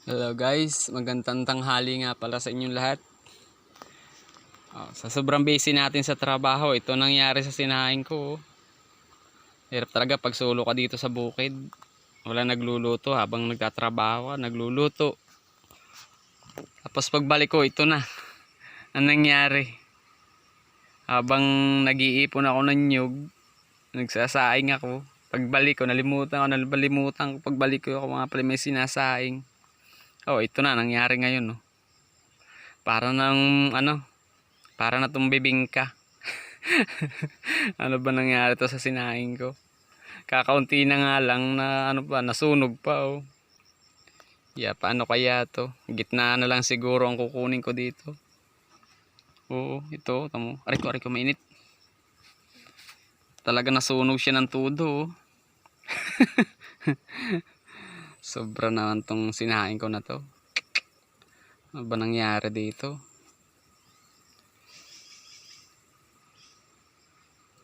Hello guys, magandang tanghali nga pala sa inyong lahat. Sa sobrang busy natin sa trabaho, ito nangyari sa sinaing ko. Hirap talaga pag solo ka dito sa bukid. Wala nagluluto habang nagtatrabaho ka, nagluluto. Tapos pagbalik ko, ito na ang nangyari. Habang nag-iipon ako ng nyug, nagsasaing ako. Pagbalik ko, nalimutan ko. Pagbalik ko, ako mga pala may sinasaing. Ito na nangyari ngayon, no. Para na tumbibing ka. Ano ba nangyari to sa sinaing ko? Kakaunti na nga lang na nasunog pa oh. Paano kaya to? Gitna na lang siguro ang kukunin ko dito. Oo, ito, tamo. Aray ko mainit. Talaga nasunog siya ng todo oh. Sobra naman tong sinaing ko na to. Ano ba nangyari dito?